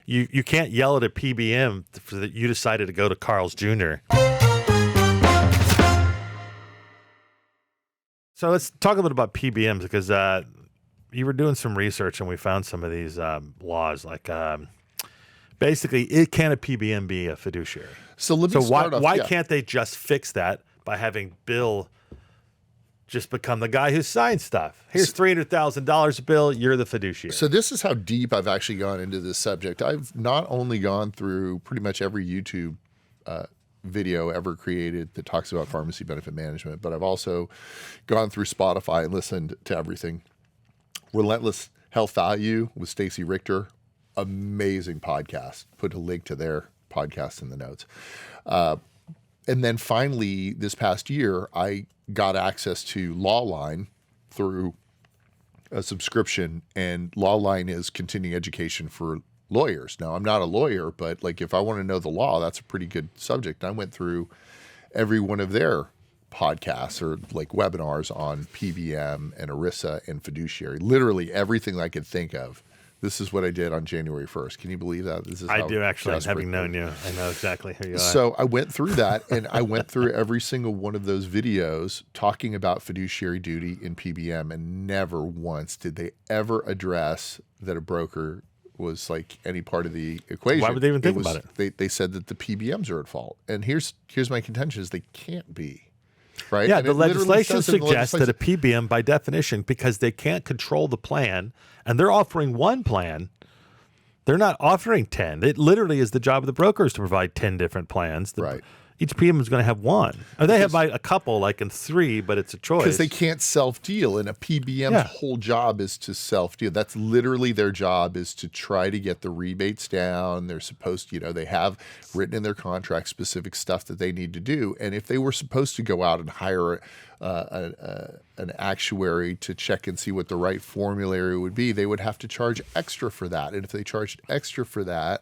You can't yell at a PBM that you decided to go to Carl's Jr. So let's talk a little about PBMs because you were doing some research and we found some of these laws. Like basically, can a PBM be a fiduciary? So let me start off. Why can't they just fix that by having Bill just become the guy who signs stuff? Here's $300,000 a bill. You're the fiduciary. So this is how deep I've actually gone into this subject. I've not only gone through pretty much every YouTube video ever created that talks about pharmacy benefit management, but I've also gone through Spotify and listened to everything. Relentless Health Value with Stacey Richter, amazing podcast. Put a link to their podcast in the notes. And then finally, this past year, I got access to Lawline through a subscription, and Lawline is continuing education for lawyers. Now, I'm not a lawyer, but like if I want to know the law, that's a pretty good subject. I went through every one of their podcasts or like webinars on PBM and ERISA and Fiduciary, literally everything I could think of. This is what I did on January 1st. Can you believe that? I do actually, having known you. I know exactly who you are. So I went through that, and I went through every single one of those videos talking about fiduciary duty in PBM, and never once did they ever address that a broker was like any part of the equation. Why would they even think about it? They said that the PBMs are at fault. And here's my contention is they can't be. Right? Yeah, and the legislation suggests that a PBM, by definition, because they can't control the plan, and they're offering one plan, they're not offering 10. It literally is the job of the brokers to provide 10 different plans. Right. Each PBM is going to have one. Or they have a couple, like in 3, but it's a choice. Because they can't self-deal, and a PBM's whole job is to self-deal. That's literally their job, is to try to get the rebates down. They're supposed to, they have written in their contract specific stuff that they need to do. And if they were supposed to go out and hire an actuary to check and see what the right formulary would be, they would have to charge extra for that. And if they charged extra for that,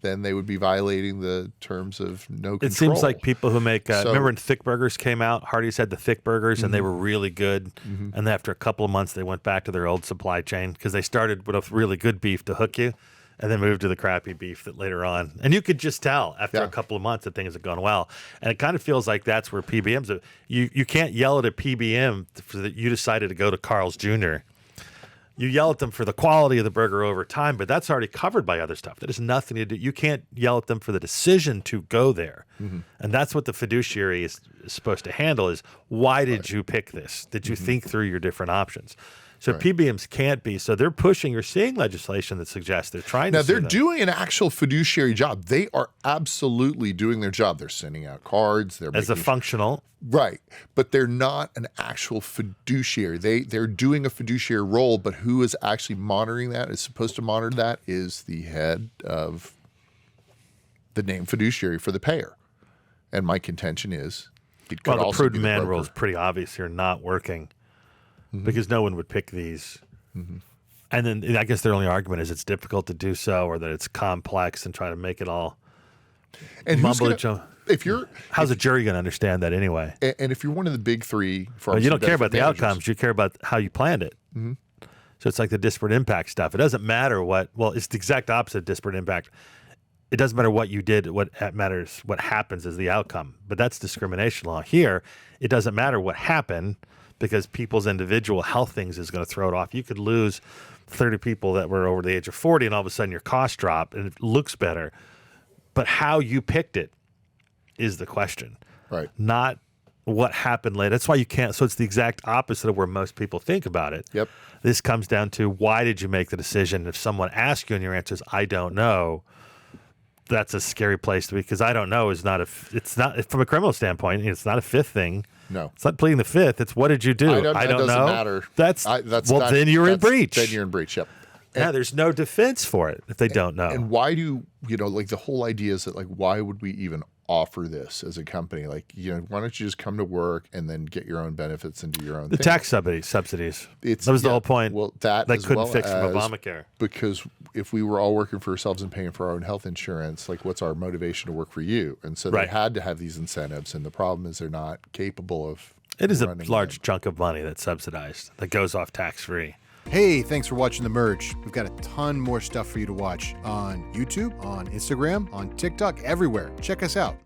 then they would be violating the terms of no control. It seems like people who make, remember when Thick Burgers came out? Hardee's had the Thick Burgers, and they were really good. And after a couple of months, they went back to their old supply chain because they started with a really good beef to hook you, and then moved to the crappy beef that later on. And you could just tell after a couple of months that things had gone well. And it kind of feels like that's where PBMs are. You can't yell at a PBM that you decided to go to Carl's Jr. You yell at them for the quality of the burger over time, but that's already covered by other stuff. That has nothing to do. You can't yell at them for the decision to go there. And that's what the fiduciary is supposed to handle is, why did you pick this? Did you think through your different options? So PBMs can't be. So they're pushing, you're seeing legislation that suggests they're trying to. Now, they're doing an actual fiduciary job. They are absolutely doing their job. They're sending out cards. They're as a functional. Right. But they're not an actual fiduciary. They're doing a fiduciary role, but who is actually monitoring that, is supposed to monitor that, is the head of the name fiduciary for the payer. And my contention is it could the also prudent be the man broker. rule is pretty obvious here, not working. Because no one would pick these. And then I guess their only argument is it's difficult to do so, or that it's complex, and try to make it all and how's a jury going to understand that anyway? And if you're one of the big 3 you don't care about the outcomes, you care about how you planned it. So it's like the disparate impact stuff. It doesn't matter it's the exact opposite of disparate impact. It doesn't matter what you did. What matters, what happens is the outcome. But that's discrimination law. Here, it doesn't matter what happened, because people's individual health things is going to throw it off. You could lose 30 people that were over the age of 40, and all of a sudden your costs drop, and it looks better. But how you picked it is the question. Right. Not what happened later. That's why you can't. So it's the exact opposite of where most people think about it. Yep. This comes down to, why did you make the decision? If someone asks you and your answer is, I don't know, that's a scary place to be, because I don't know is not it's not, from a criminal standpoint, it's not a fifth thing. No. It's not pleading the fifth. It's, what did you do? I don't know. Matter. Then you're in breach. Then you're in breach, yep. There's no defense for it if they don't know. And why do, like the whole idea is that, like, why would we even offer this as a company? Like, why don't you just come to work and then get your own benefits and do your own thing? The tax subsidies. That was the whole point. Well, that they couldn't fix from Obamacare. Because if we were all working for ourselves and paying for our own health insurance, like, what's our motivation to work for you? And so they had to have these incentives. And the problem is they're not capable of. It is a large chunk of money that's subsidized, that goes off tax-free. Hey, thanks for watching The Merge. We've got a ton more stuff for you to watch on YouTube, on Instagram, on TikTok, everywhere. Check us out.